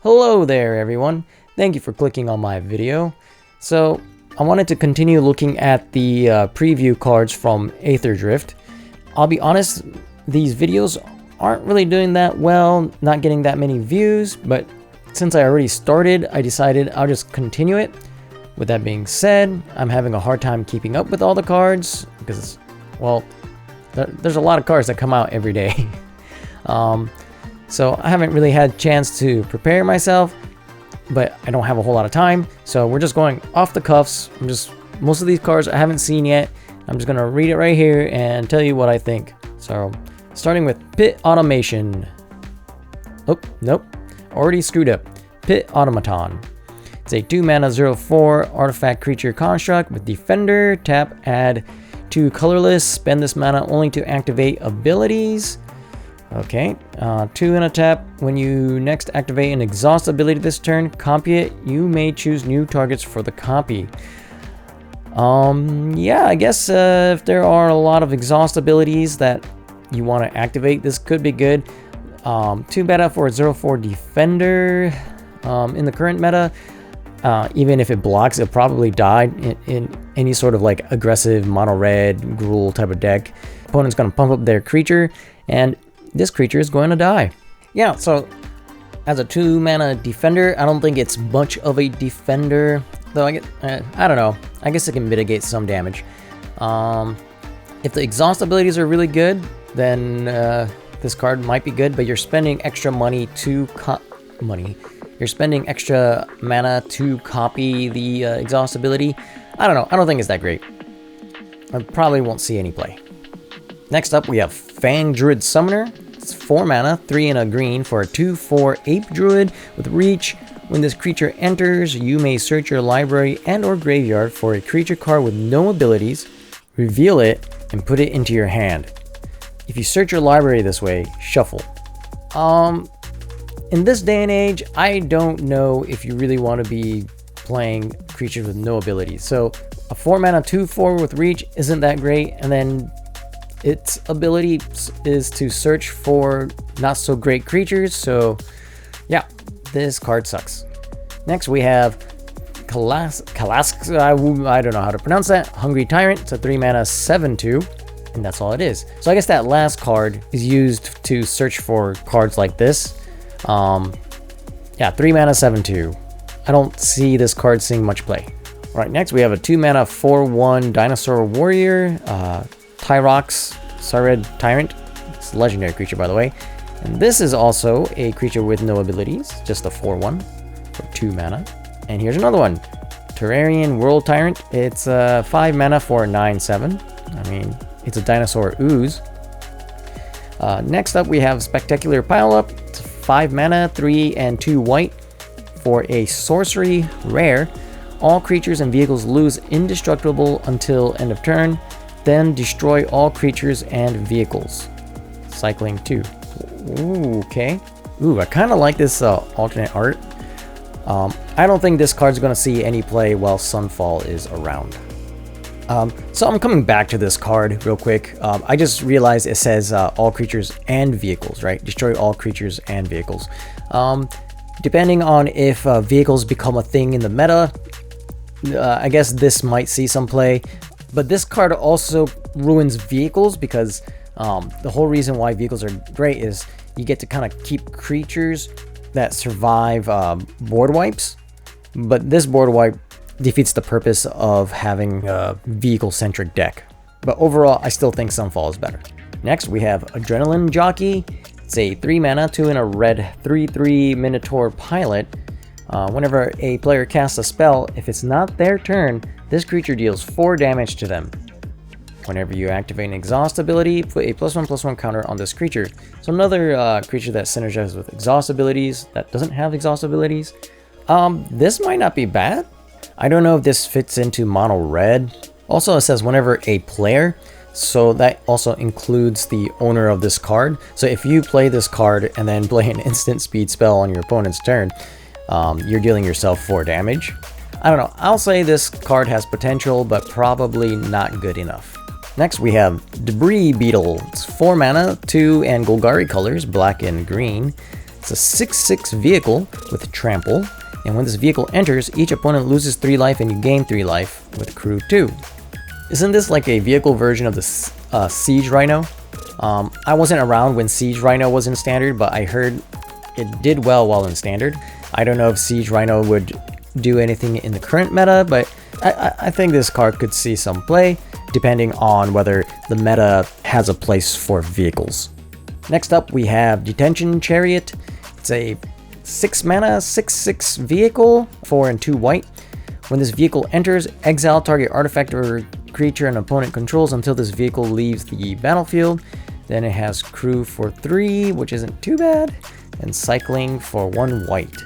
Hello there everyone, thank you for clicking on my video. So I wanted to continue looking at the preview cards from Aetherdrift. I'll be honest, these videos aren't really doing that well, not getting that many views, but since I already started, I decided I'll just continue it. With that being said, I'm having a hard time keeping up with all the cards because, well, there's a lot of cards that come out every day. So I haven't really had a chance to prepare myself, but I don't have a whole lot of time. So we're just going off the cuffs. Most of these cards I haven't seen yet. I'm just gonna read it right here and tell you what I think. So starting with Pit Automation. Oh, nope, already screwed up. Pit Automaton. It's a 2 mana 0/4 artifact creature construct with Defender. Tap, add 2 colorless. Spend this mana only to activate abilities. Okay, 2 in a tap. When you next activate an exhaust ability this turn, copy it. You may choose new targets for the copy. Yeah, I guess if there are a lot of exhaust abilities that you want to activate, this could be good. 2 meta for a 0/4 Defender. In the current meta, even if it blocks, it'll probably die in any sort of like aggressive mono red Gruul type of deck. Opponent's gonna pump up their creature, and this creature is going to die. Yeah, so as a 2 mana Defender, I don't think it's much of a defender, though I don't know. I guess it can mitigate some damage. If the exhaust abilities are really good, then this card might be good, but you're spending extra money to You're spending extra mana to copy the exhaust ability. I don't know. I don't think it's that great. I probably won't see any play. Next up, we have Fang Druid Summoner. It's 4 mana, 3 and a green for a 2/4 Ape Druid with Reach. When this creature enters, you may search your library and or graveyard for a creature card with no abilities, reveal it, and put it into your hand. If you search your library this way, shuffle. In this day and age, I don't know if you really want to be playing creatures with no abilities. So a 4 mana 2/4 with Reach isn't that great, and then its ability is to search for not so great creatures. So yeah, this card sucks. Next we have Kalask, I don't know how to pronounce that. Hungry Tyrant. It's a 3 mana 7/2, and that's all it is. So I guess that last card is used to search for cards like this. Yeah, 3 mana 7/2. I don't see this card seeing much play. All right, next we have a 2 mana 4/1 Dinosaur Warrior, Tyrox Sared Tyrant. It's a legendary creature, by the way. And this is also a creature with no abilities, just a 4/1 for 2 mana. And here's another one, Terrarian World Tyrant. It's 5 mana for a 9/7. I mean, it's a dinosaur ooze. Next up, we have Spectacular Pile Up. It's 5 mana, 3 and 2 white for a sorcery rare. All creatures and vehicles lose indestructible until end of turn. Then destroy all creatures and vehicles. Cycling 2. Ooh, okay. Ooh, I kind of like this alternate art. I don't think this card's going to see any play while Sunfall is around. So I'm coming back to this card real quick. I just realized it says all creatures and vehicles, right? Destroy all creatures and vehicles. Depending on if vehicles become a thing in the meta, I guess this might see some play. But this card also ruins vehicles because the whole reason why vehicles are great is you get to kind of keep creatures that survive board wipes. But this board wipe defeats the purpose of having a vehicle-centric deck. But overall, I still think Sunfall is better. Next, we have Adrenaline Jockey. It's a 3 mana, 2 and a red 3/3 Minotaur Pilot. Whenever a player casts a spell, if it's not their turn, this creature deals 4 damage to them. Whenever you activate an exhaust ability, put a +1/+1 counter on this creature. So another creature that synergizes with exhaust abilities that doesn't have exhaust abilities. This might not be bad. I don't know if this fits into mono red. Also, it says whenever a player, so that also includes the owner of this card. So if you play this card and then play an instant speed spell on your opponent's turn, you're dealing yourself 4 damage. I don't know. I'll say this card has potential, but probably not good enough. Next, we have Debris Beetle. It's 4 mana, 2 and Golgari colors, black and green. It's a 6/6 vehicle with trample, and when this vehicle enters, each opponent loses 3 life and you gain 3 life with crew 2. Isn't this like a vehicle version of the Siege Rhino? I wasn't around when Siege Rhino was in Standard, but I heard it did well while in Standard. I don't know if Siege Rhino would do anything in the current meta, but I think this card could see some play, depending on whether the meta has a place for vehicles. Next up, we have Detention Chariot. It's a 6 mana, 6/6 vehicle, 4 and 2 white. When this vehicle enters, exile target artifact or creature an opponent controls until this vehicle leaves the battlefield. Then it has crew for 3, which isn't too bad, and cycling for 1 white.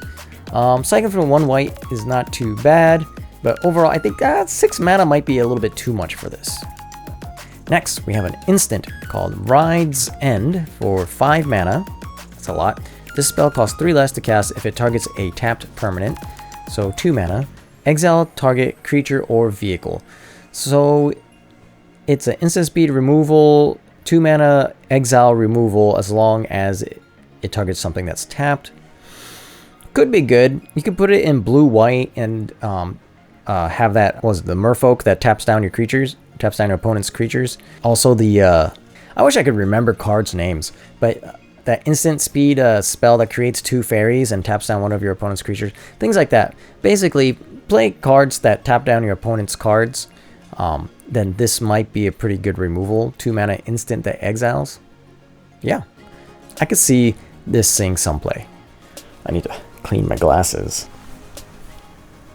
Cycling for 1 white is not too bad, but overall I think 6 mana might be a little bit too much for this. Next, we have an instant called Ride's End for 5 mana. That's a lot. This spell costs 3 less to cast if it targets a tapped permanent, so 2 mana. Exile target creature or vehicle. So it's an instant speed removal, 2 mana exile removal as long as it targets something that's tapped. Could be good. You could put it in blue-white and have that, what was it, the merfolk that taps down your creatures, taps down your opponent's creatures. Also the, I wish I could remember cards' names, but that instant speed spell that creates 2 fairies and taps down one of your opponent's creatures. Things like that. Basically, play cards that tap down your opponent's cards. Then this might be a pretty good removal. 2 mana instant that exiles. Yeah. I could see this seeing some play. I need to clean my glasses.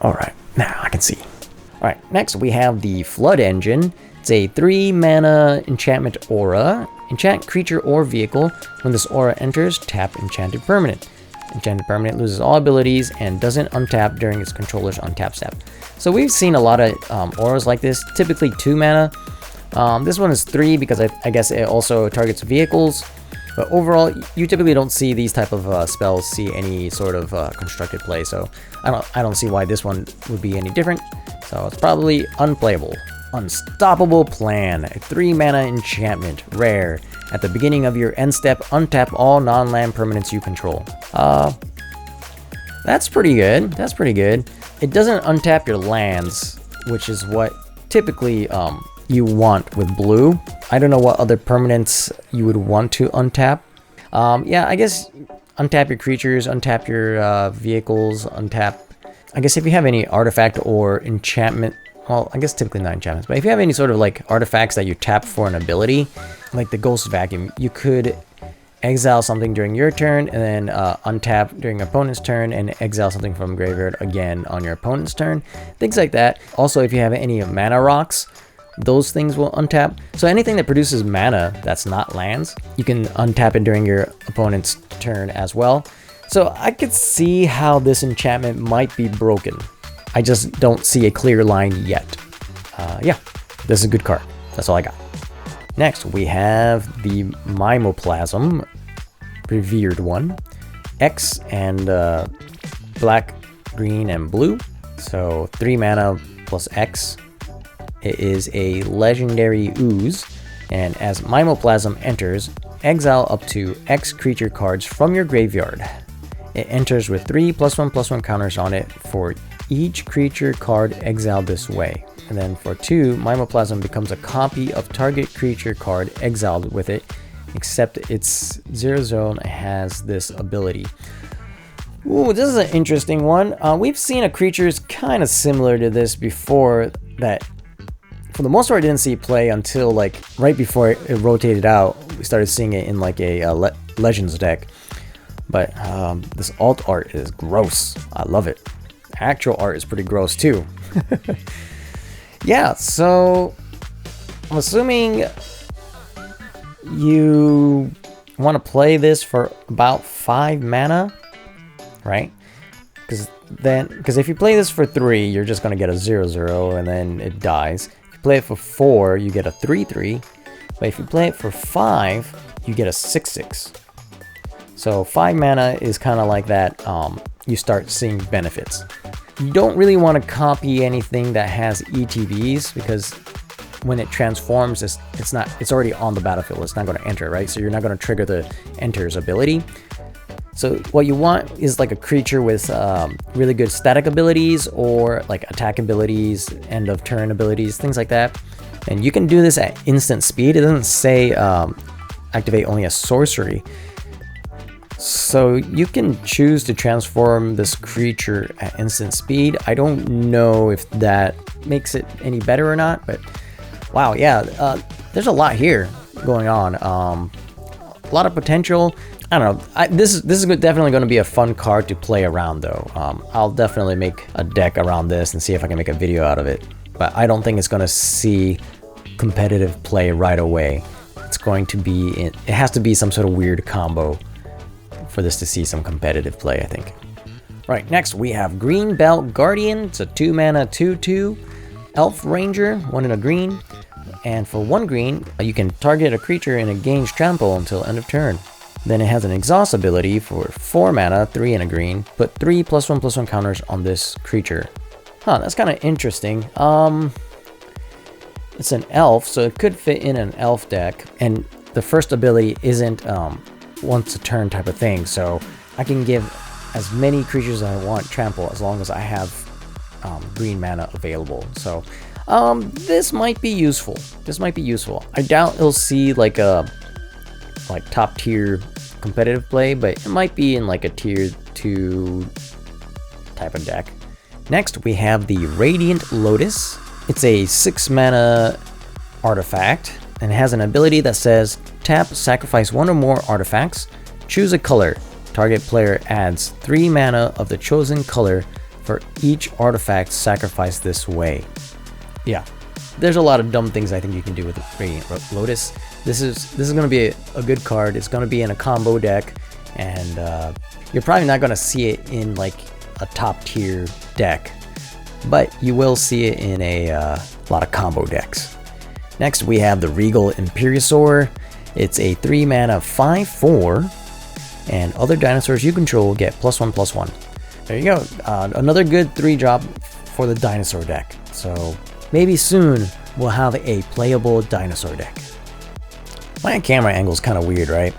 Alright, now I can see. Alright, next we have the Flood Engine. It's a 3 mana enchantment aura. Enchant creature or vehicle. When this aura enters, tap enchanted permanent. Enchanted permanent loses all abilities and doesn't untap during its controller's untap step. So we've seen a lot of auras like this, typically 2 mana. This one is 3 because I guess it also targets vehicles. But overall, you typically don't see these type of spells see any sort of constructed play. So I don't see why this one would be any different. So it's probably unplayable. Unstoppable Plan, a 3 mana enchantment, rare. At the beginning of your end step, untap all non-land permanents you control. That's pretty good. That's pretty good. It doesn't untap your lands, which is what typically you want with blue. I don't know what other permanents you would want to untap. Yeah, I guess untap your creatures, untap your vehicles, untap. I guess if you have any artifact or enchantment. Well, I guess typically not enchantments, but if you have any sort of like artifacts that you tap for an ability, like the Ghost Vacuum, you could exile something during your turn and then untap during opponent's turn and exile something from graveyard again on your opponent's turn. Things like that. Also, if you have any mana rocks, those things will untap. So anything that produces mana that's not lands, you can untap it during your opponent's turn as well. So I could see how this enchantment might be broken. I just don't see a clear line yet. Yeah, this is a good card. That's all I got. Next, we have the Mimoplasm, revered one. X and black, green, and blue. So 3 mana plus X. It is a legendary ooze. And as Mimoplasm enters, exile up to X creature cards from your graveyard. It enters with 3 +1/+1 counters on it for each creature card exiled this way. And then for 2, Mimoplasm becomes a copy of target creature card exiled with it, except its 0/0 has this ability. Ooh, this is an interesting one. We've seen a creatures kind of similar to this before that for the most part didn't see play until like right before it rotated out. We started seeing it in like a Legends deck. But this alt art is gross. I love it. Actual art is pretty gross too. Yeah, so I'm assuming you want to play this for about 5 mana, right? Because if you play this for 3, you're just gonna get a 0/0 and then it dies. If you play it for 4, you get a 3/3. But if you play it for 5, you get a 6/6. So 5 mana is kind of like that. You start seeing benefits. You don't really want to copy anything that has ETBs because when it transforms, it's already on the battlefield. It's not going to enter, right? So you're not going to trigger the enters ability. So what you want is like a creature with really good static abilities or like attack abilities, end of turn abilities, things like that. And you can do this at instant speed. It doesn't say activate only a sorcery. So you can choose to transform this creature at instant speed. I don't know if that makes it any better or not, but wow, yeah, there's a lot here going on. A lot of potential. I don't know. This is definitely going to be a fun card to play around, though. I'll definitely make a deck around this and see if I can make a video out of it. But I don't think it's going to see competitive play right away. It's going to be, it has to be some sort of weird combo for this to see some competitive play, I think. Right, next we have Green Belt Guardian. It's a 2-mana 2/2 Elf Ranger, 1 in a green. And for 1 green, you can target a creature and it gains trample until end of turn. Then it has an exhaust ability for 4 mana, 3 in a green. Put 3 +1/+1 counters on this creature. Huh, that's kind of interesting. It's an elf, so it could fit in an elf deck. And the first ability isn't once a turn type of thing. So I can give as many creatures as I want trample as long as I have green mana available. So this might be useful. I doubt it'll see like a top tier competitive play, but it might be in like a tier 2 type of deck. Next we have the Radiant Lotus. It's a 6-mana artifact and it has an ability that says tap, sacrifice 1 or more artifacts, choose a color. Target player adds 3 mana of the chosen color for each artifact sacrificed this way. Yeah, there's a lot of dumb things I think you can do with the Radiant Lotus. This is going to be a good card. It's going to be in a combo deck, and you're probably not going to see it in like a top tier deck, but you will see it in a lot of combo decks. Next we have the Regal Imperiosaur. It's a 3-mana 5/4, and other dinosaurs you control get +1/+1. There you go. Another good 3-drop for the dinosaur deck. So maybe soon we'll have a playable dinosaur deck. My camera angle is kind of weird, right?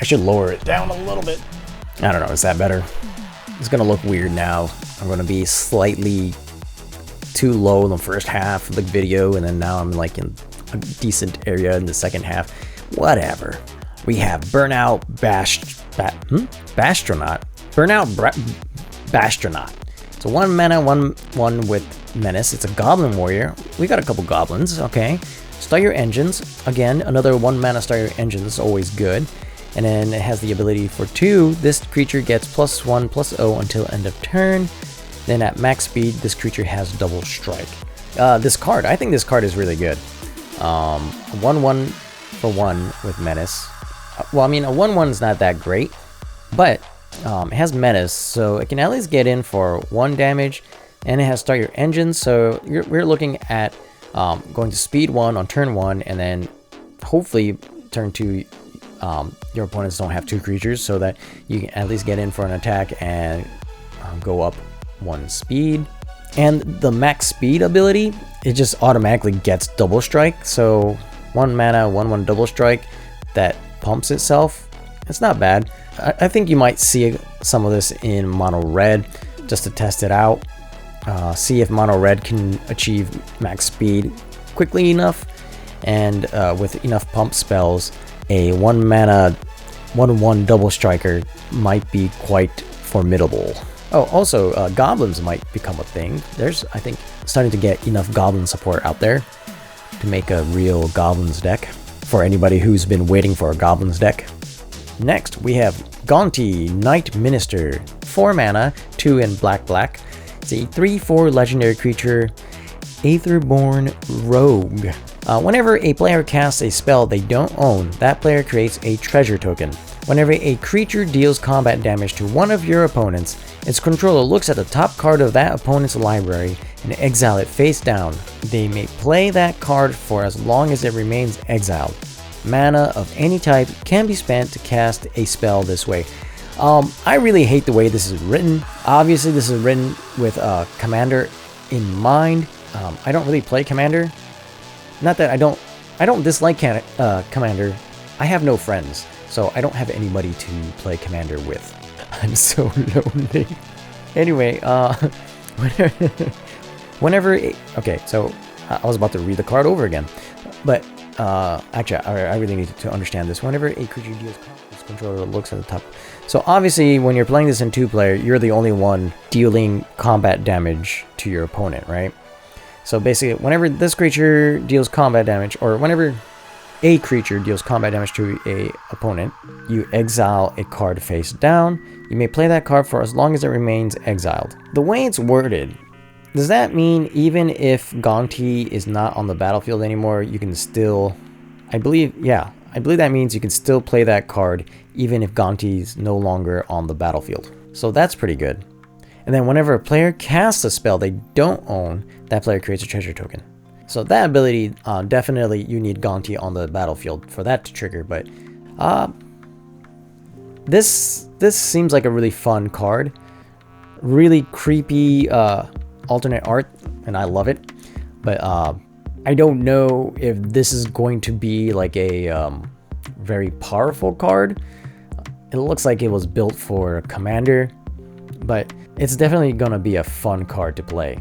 I should lower it down a little bit. I don't know, is that better? It's gonna look weird now. I'm gonna be slightly too low in the first half of the video, and then now I'm like in a decent area in the second half. Whatever. We have Burnout Bastronaut. Bastronaut. It's a 1-mana 1/1 with Menace. It's a Goblin Warrior. We got a couple goblins, okay. Start your engines. Again, another 1-mana start your engines, always good. And then it has the ability for 2. This creature gets +1/+0 until end of turn. Then at max speed, this creature has double strike. This card, I think this card is really good. 1/1 for 1 with Menace. Well, I mean, a 1/1 is not that great, but it has Menace, so it can at least get in for 1 damage, and it has start your engine, so we're looking at going to speed 1 on turn 1, and then hopefully turn 2, your opponents don't have 2 creatures, so that you can at least get in for an attack and go up 1 speed. And the max speed ability, it just automatically gets double strike, so 1-mana 1/1 double strike that pumps itself. It's not bad. I think you might see some of this in mono red just to test it out. See if mono red can achieve max speed quickly enough, and with enough pump spells, a 1-mana 1/1 double striker might be quite formidable. Oh, also goblins might become a thing. There's, I think, starting to get enough goblin support out there to make a real goblins deck for anybody who's been waiting for a goblins deck. Next we have Gaunty Night Minister, 4-mana 2 in black. It's a 3/4 legendary creature, Aetherborn Rogue. Whenever a player casts a spell they don't own, that player creates a treasure token. Whenever a creature deals combat damage to one of your opponents, its controller looks at the top card of that opponent's library and exile it face down. They may play that card for as long as it remains exiled. Mana of any type can be spent to cast a spell this way. I really hate the way this is written. Obviously this is written with Commander in mind. I don't really play Commander. Not that I don't dislike Commander. I have no friends. So I don't have anybody to play commander with. I'm so lonely. Anyway, okay, so I was about to read the card over again, but actually, I really need to understand this. Whenever a creature deals combat, this controller looks at the top. So obviously, when you're playing this in 2-player, you're the only one dealing combat damage to your opponent, right? So basically, whenever this creature deals combat damage, or whenever a creature deals combat damage to a opponent, you exile a card face down. You may play that card for as long as it remains exiled. The way it's worded, does that mean even if Gonti is not on the battlefield anymore, you can still, I believe that means you can still play that card even if Gonti is no longer on the battlefield. So that's pretty good. And then whenever a player casts a spell they don't own, that player creates a treasure token. So that ability, definitely you need Gonti on the battlefield for that to trigger, but this seems like a really fun card. Really creepy alternate art, and I love it. But I don't know if this is going to be like a very powerful card. It looks like it was built for Commander, but it's definitely gonna be a fun card to play.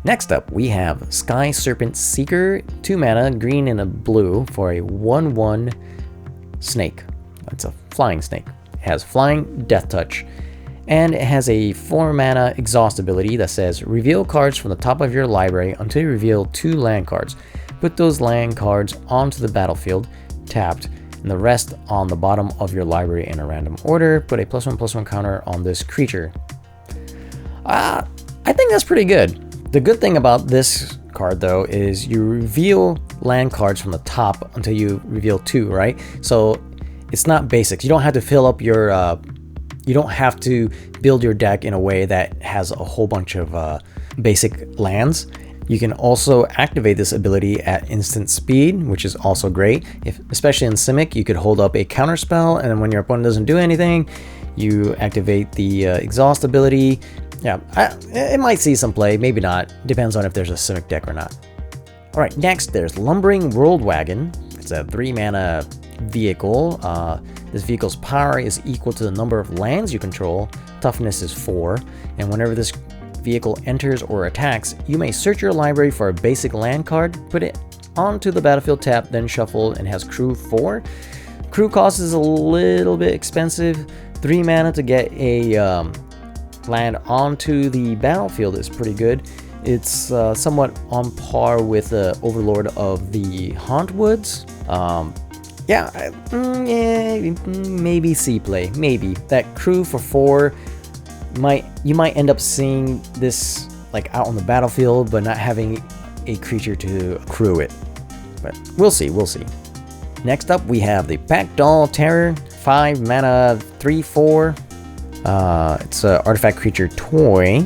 Next up, we have Sky Serpent Seeker, 2 mana, green and a blue for a 1/1 snake. It's a flying snake. It has flying, death touch, and it has a 4 mana exhaust ability that says reveal cards from the top of your library until you reveal 2 land cards. Put those land cards onto the battlefield, tapped, and the rest on the bottom of your library in a random order. Put a +1/+1 counter on this creature. I think that's pretty good. The good thing about this card though is you reveal land cards from the top until you reveal 2, right? So it's not basics. You don't have to fill up your you don't have to build your deck in a way that has a whole bunch of basic lands. You can also activate this ability at instant speed, which is also great. Especially in Simic, you could hold up a counter spell, and then when your opponent doesn't do anything, you activate the exhaust ability. Yeah, it might see some play, maybe not. Depends on if there's a Simic deck or not. Alright, next there's Lumbering World Wagon. It's a 3 mana vehicle. This vehicle's power is equal to the number of lands you control. Toughness is 4. And whenever this vehicle enters or attacks, you may search your library for a basic land card, put it onto the battlefield tap, then shuffle, and has crew 4. Crew cost is a little bit expensive. 3 mana to get a land onto the battlefield is pretty good. It's somewhat on par with Overlord of the Hauntwoods. Maybe C play. Maybe that crew for 4 you might end up seeing this like out on the battlefield, but not having a creature to crew it. But we'll see. Next up, we have the Packdoll Terror, 5 mana, 3/4. It's an artifact creature toy,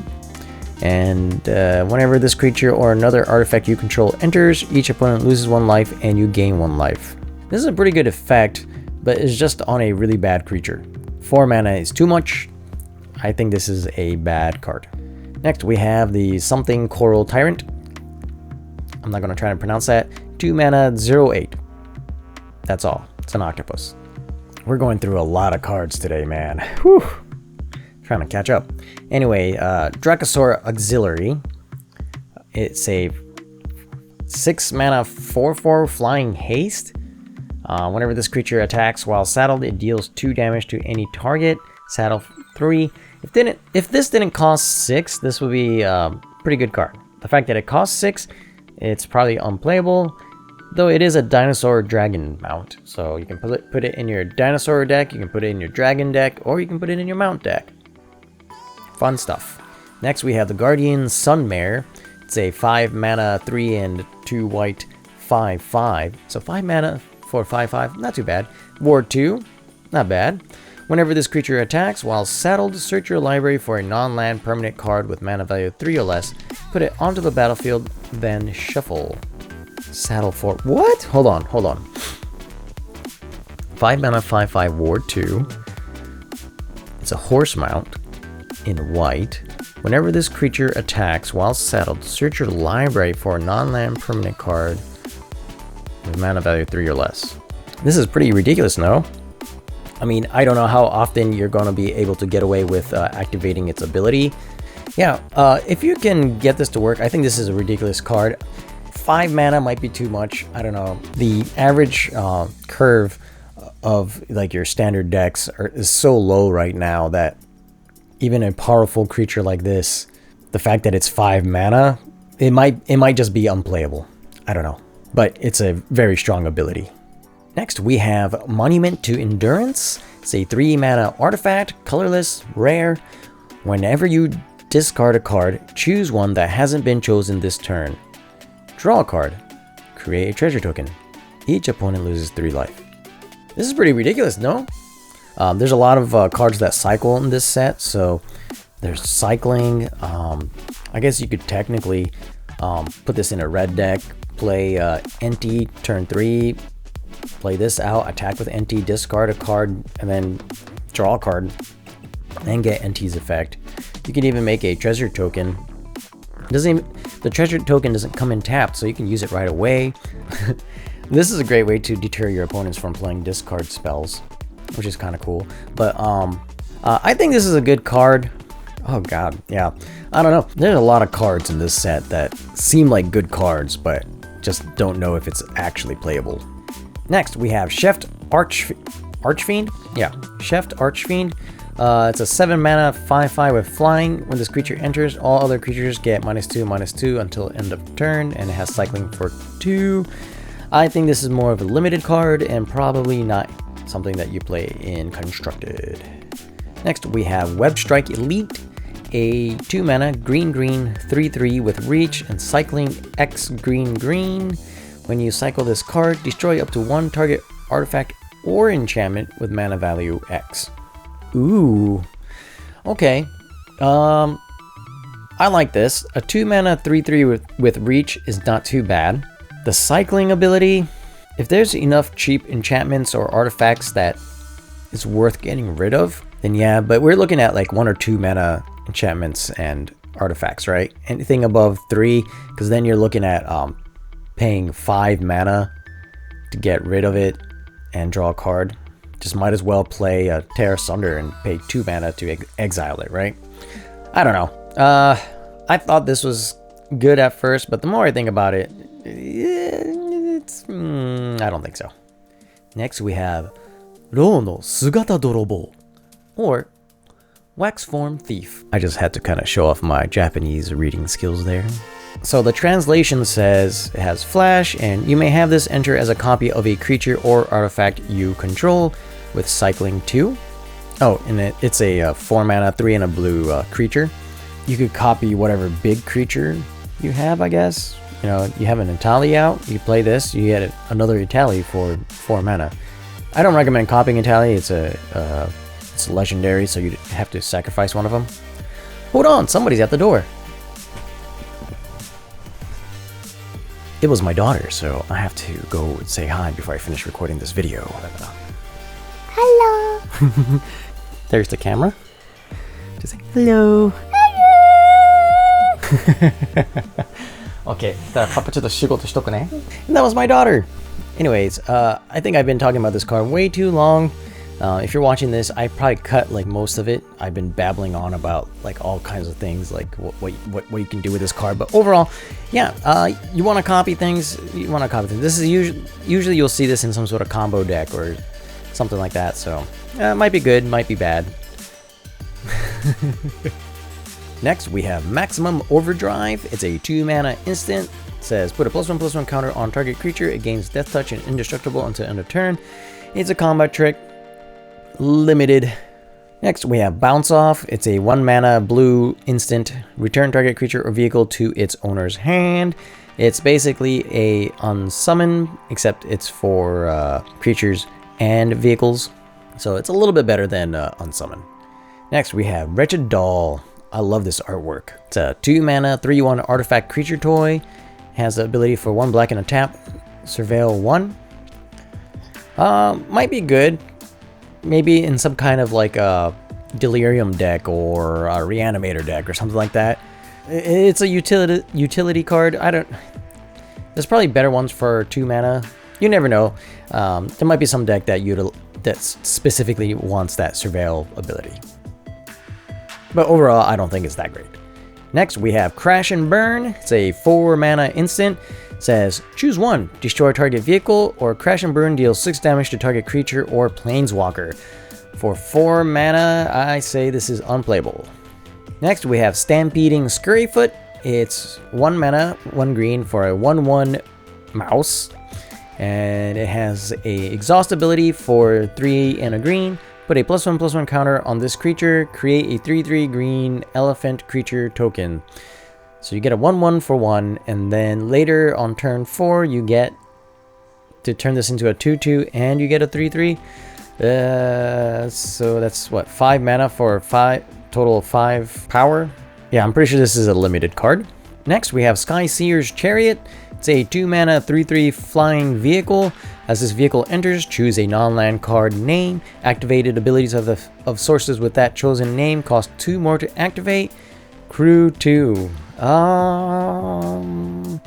and whenever this creature or another artifact you control enters, each opponent loses 1 life and you gain 1 life. This is a pretty good effect, but it's just on a really bad creature. 4 mana is too much. I think this is a bad card. Next, we have the Something Coral Tyrant. I'm not going to try to pronounce that. 2 mana, 0/8. That's all. It's an octopus. We're going through a lot of cards today, man. Whew. Trying to catch up. Anyway, Dracosaur Auxiliary. It's a 6 mana 4/4 flying haste. Whenever this creature attacks while saddled, it deals 2 damage to any target. Saddle 3. If this didn't cost 6, this would be a pretty good card. The fact that it costs 6, it's probably unplayable. Though it is a dinosaur dragon mount, so you can put it in your dinosaur deck, you can put it in your dragon deck, or you can put it in your mount deck. Fun stuff. Next we have the Guardian Sunmare. It's a 5 mana, 3 and 2 white, 5/5. So 5 mana for 5/5, not too bad. Ward 2, not bad. Whenever this creature attacks while saddled, search your library for a non-land permanent card with mana value 3 or less. Put it onto the battlefield, then shuffle. Saddle for what? Hold on. 5 mana, 5/5 Ward 2. It's a horse mount in white. Whenever this creature attacks while saddled, search your library for a non-land permanent card with mana value 3 or less. This is pretty ridiculous, no? I mean, I don't know how often you're going to be able to get away with activating its ability. Yeah, if you can get this to work, I think this is a ridiculous card. 5 mana might be too much. I don't know. The average curve of like your standard decks is so low right now that even a powerful creature like this, the fact that it's 5 mana, it might just be unplayable. I don't know, but it's a very strong ability. Next, we have Monument to Endurance. It's a 3 mana artifact, colorless, rare. Whenever you discard a card, choose one that hasn't been chosen this turn. Draw a card. Create a treasure token. Each opponent loses 3 life. This is pretty ridiculous, no? There's a lot of cards that cycle in this set, so there's cycling. I guess you could technically put this in a red deck, play Enti turn 3, play this out, attack with Enti, discard a card, and then draw a card, and get Enti's effect. You can even make a treasure token. The treasure token doesn't come in tapped, so you can use it right away. This is a great way to deter your opponents from playing discard spells, which is kind of cool. But I think this is a good card. Oh god, yeah. I don't know. There's a lot of cards in this set that seem like good cards, but just don't know if it's actually playable. Next, we have Chef Archfiend. Yeah, Chef Archfiend. It's a 7 mana 5/5 with flying. When this creature enters, all other creatures get -2/-2 until end of turn, and it has cycling for 2. I think this is more of a limited card and probably not something that you play in Constructed. Next, we have Web Strike Elite, a 2 mana green/green 3/3 with reach and cycling X green/green. When you cycle this card, destroy up to 1 target artifact or enchantment with mana value X. Ooh, okay. I like this. A 2 mana 3/3 with reach is not too bad. The cycling ability, if there's enough cheap enchantments or artifacts that is worth getting rid of, then yeah, but we're looking at like 1 or 2 mana enchantments and artifacts, right? Anything above 3, because then you're looking at paying 5 mana to get rid of it and draw a card. Just might as well play Tear Asunder and pay 2 mana to exile it, right? I don't know. I thought this was good at first, but the more I think about it, I don't think so. Next we have Rou no Sugata Dorobo, or Wax Form Thief. I just had to kind of show off my Japanese reading skills there. So the translation says it has flash, and you may have this enter as a copy of a creature or artifact you control with cycling 2. Oh, and it's a 4 mana 3 and a blue creature. You could copy whatever big creature you have, I guess. You know, you have an Itali out, you play this, you get another Itali for 4 mana. I don't recommend copying Itali. It's legendary, so you have to sacrifice one of them. Hold on, somebody's at the door. It was my daughter, so I have to go and say hi before I finish recording this video. Hello. There's the camera. Just say hello. Okay, and that was my daughter. Anyways, I think I've been talking about this card way too long. If you're watching this, I probably cut like most of it. I've been babbling on about like all kinds of things, like what you can do with this card. But overall, yeah, you want to copy things. This is usually you'll see this in some sort of combo deck or something like that. So it might be good, might be bad. Next, we have Maximum Overdrive. It's a 2 mana instant. It says put a +1/+1 counter on target creature. It gains Death Touch and indestructible until end of turn. It's a combat trick. Limited. Next, we have Bounce Off. It's a 1 mana blue instant. Return target creature or vehicle to its owner's hand. It's basically a unsummon, except it's for creatures and vehicles. So it's a little bit better than unsummon. Next, we have Wretched Doll. I love this artwork. It's a 2 mana 3/1 artifact creature toy. Has the ability for 1 black and a tap. Surveil 1. Might be good. Maybe in some kind of like a Delirium deck or a Reanimator deck or something like that. It's a utility card. There's probably better ones for 2 mana. You never know. There might be some deck that that specifically wants that surveil ability. But overall, I don't think it's that great. Next, we have Crash and Burn. It's a 4 mana instant. It says, choose one, destroy target vehicle, or Crash and Burn deals 6 damage to target creature or planeswalker. For 4 mana, I say this is unplayable. Next, we have Stampeding Scurryfoot. It's 1 mana, 1 green for a 1/1 mouse. And it has a exhaust ability for 3 and a green. Put a +1/+1 counter on this creature. Create a 3/3 green elephant creature token. So you get a 1/1 for 1, and then later on turn 4, you get to turn this into a 2/2, and you get a 3/3. So that's what, 5 mana for 5, total of 5 power. Yeah, I'm pretty sure this is a limited card. Next, we have Sky Seer's Chariot. It's a 2 mana 3/3 flying vehicle. As this vehicle enters, choose a non-land card name. Activated abilities of sources with that chosen name cost 2 more to activate. Crew 2.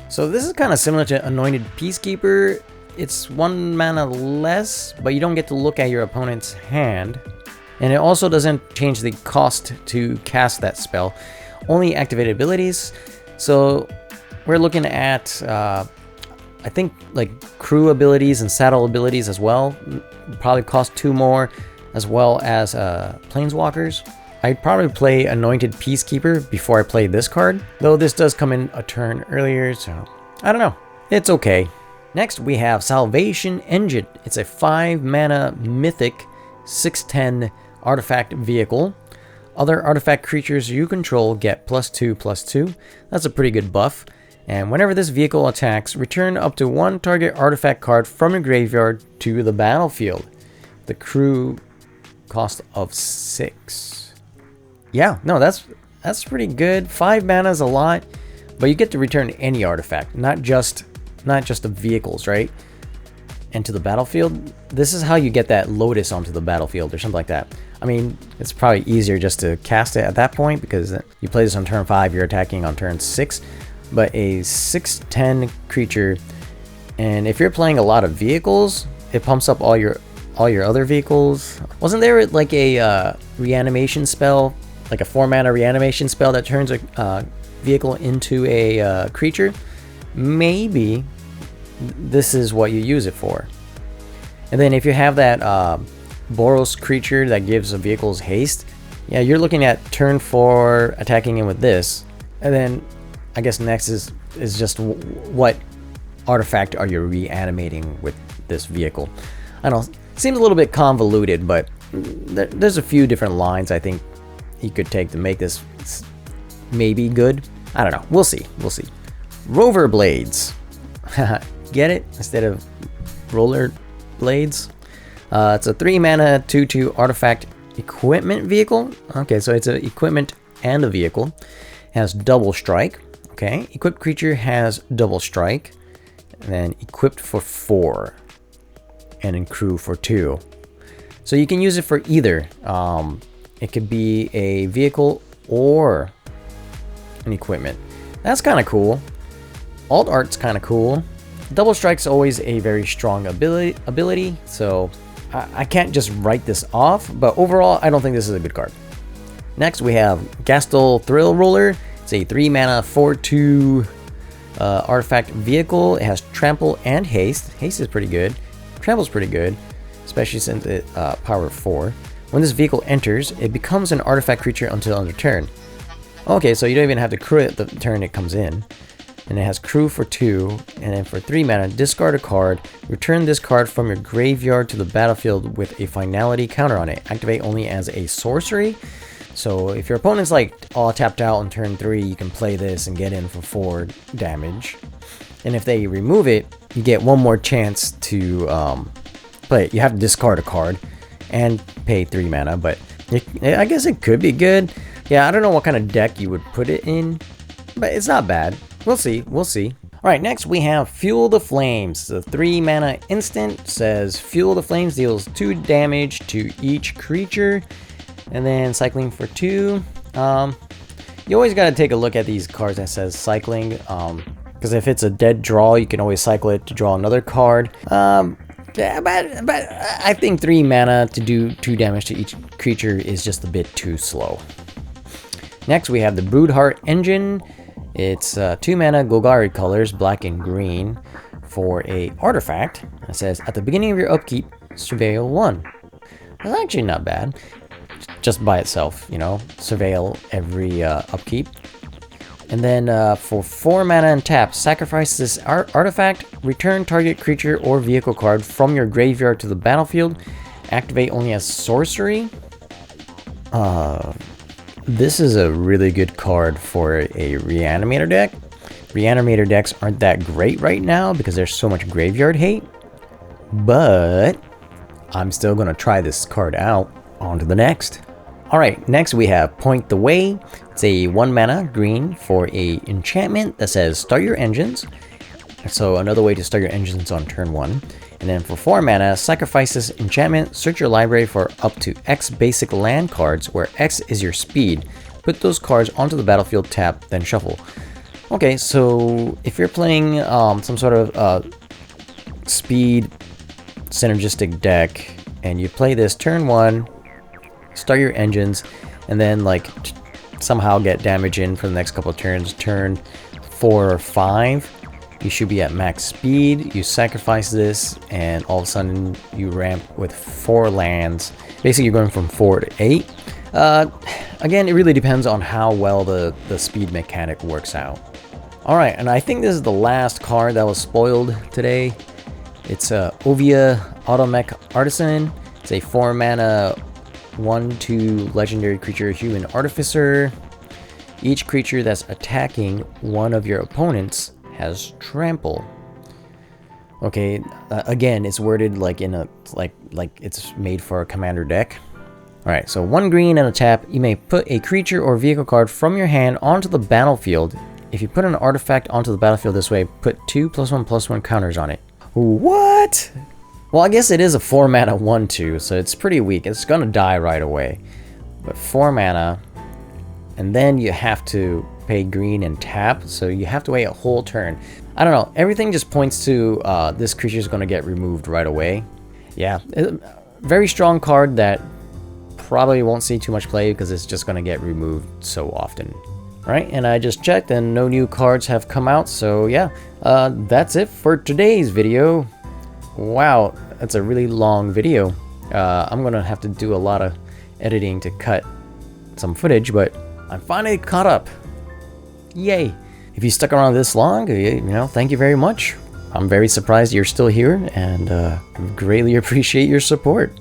So this is kind of similar to Anointed Peacekeeper. It's 1 mana less, but you don't get to look at your opponent's hand. And it also doesn't change the cost to cast that spell. Only activated abilities. So we're looking at, I think, like crew abilities and saddle abilities as well. Probably cost 2 more, as well as planeswalkers. I'd probably play Anointed Peacekeeper before I play this card, though this does come in a turn earlier, so I don't know. It's okay. Next, we have Salvation Engine. It's a 5 mana mythic 6/10 artifact vehicle. Other artifact creatures you control get +2/+2. That's a pretty good buff. And whenever this vehicle attacks, return up to 1 target artifact card from your graveyard to the battlefield. The crew cost of 6. Yeah, no, that's pretty good. 5 mana is a lot, but you get to return any artifact, not just the vehicles, right? And to the battlefield. This is how you get that Lotus onto the battlefield or something like that. I mean, it's probably easier just to cast it at that point because you play this on turn 5, you're attacking on turn 6. But a 6/10 creature, and if you're playing a lot of vehicles, it pumps up all your other vehicles. Wasn't there like a reanimation spell, like a 4 mana reanimation spell that turns a vehicle into a creature? Maybe this is what you use it for. And then if you have that Boros creature that gives the vehicles haste, yeah, you're looking at turn 4 attacking him with this, and then I guess next is just what artifact are you reanimating with this vehicle. I don't know, seems a little bit convoluted, but there's a few different lines I think you could take to make this maybe good. I don't know, we'll see. Rover Blades. Get it? Instead of roller blades. It's a 3 mana 2/2 artifact equipment vehicle. Okay, so it's an equipment and a vehicle. It has double strike. Okay, equipped creature has double strike, and then equipped for 4, and in crew for 2. So you can use it for either. It could be a vehicle or an equipment. That's kind of cool. Alt art's kind of cool. Double strike's always a very strong ability, so I can't just write this off. But overall, I don't think this is a good card. Next, we have Gastel Thrill Roller. It's a 3 mana 4/2 artifact vehicle. It has trample and haste. Haste is pretty good. Trample's pretty good, especially since it power 4. When this vehicle enters, it becomes an artifact creature until end of turn. Okay, so you don't even have to crew it the turn it comes in. And it has crew for 2, and then for 3 mana, discard a card. Return this card from your graveyard to the battlefield with a finality counter on it. Activate only as a sorcery. So if your opponent's like all tapped out on turn 3, you can play this and get in for 4 damage. And if they remove it, you get 1 more chance to play it. You have to discard a card and pay 3 mana, but I guess it could be good. Yeah, I don't know what kind of deck you would put it in, but it's not bad. We'll see. Alright, next we have Fuel the Flames. The 3 mana instant says Fuel the Flames deals 2 damage to each creature. And then cycling for 2. You always got to take a look at these cards that says cycling. Because if it's a dead draw, you can always cycle it to draw another card. Yeah, but I think 3 mana to do 2 damage to each creature is just a bit too slow. Next, we have the Broodheart Engine. It's 2 mana Golgari colors, black and green, for a artifact. It says, at the beginning of your upkeep, surveil 1. That's actually not bad. Just by itself, you know, surveil every upkeep. And then for 4 mana and tap, sacrifice this artifact, return target creature or vehicle card from your graveyard to the battlefield, activate only as sorcery. This is a really good card for a Reanimator deck. Reanimator decks aren't that great right now because there's so much graveyard hate, but I'm still going to try this card out. On to the next. Alright, next we have Point the Way. It's a 1 mana green for a enchantment that says start your engines. So another way to start your engines on turn 1. And then for 4 mana, sacrifice this enchantment, search your library for up to X basic land cards where X is your speed. Put those cards onto the battlefield, tap, then shuffle. Okay, so if you're playing some sort of speed synergistic deck and you play this turn 1, start your engines, and then like somehow get damage in for the next couple of turns, turn 4 or 5, you should be at max speed. You sacrifice this, and all of a sudden you ramp with 4 lands. Basically, you're going from 4 to 8. Again, it really depends on how well the speed mechanic works out. Alright, and I think this is the last card that was spoiled today. It's Ovia Automech Artisan. It's a 4 mana 1/2 legendary creature, Human Artificer. Each creature that's attacking one of your opponents has trample. Okay, again, it's worded like in a like it's made for a commander deck. Alright, so 1 green and a tap. You may put a creature or vehicle card from your hand onto the battlefield. If you put an artifact onto the battlefield this way, put 2 +1/+1 counters on it. What? Well, I guess it is a 4 mana 1/2, so it's pretty weak. It's gonna die right away. But 4 mana, and then you have to pay green and tap, so you have to wait a whole turn. I don't know, everything just points to this creature is gonna get removed right away. Yeah, very strong card that probably won't see too much play because it's just gonna get removed so often. Alright, and I just checked and no new cards have come out, so yeah, that's it for today's video. Wow, that's a really long video. I'm gonna have to do a lot of editing to cut some footage, but I'm finally caught up. Yay! If you stuck around this long, you know, thank you very much. I'm very surprised you're still here, and greatly appreciate your support.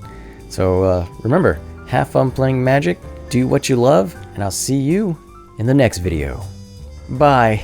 So remember, have fun playing Magic, do what you love, and I'll see you in the next video. Bye!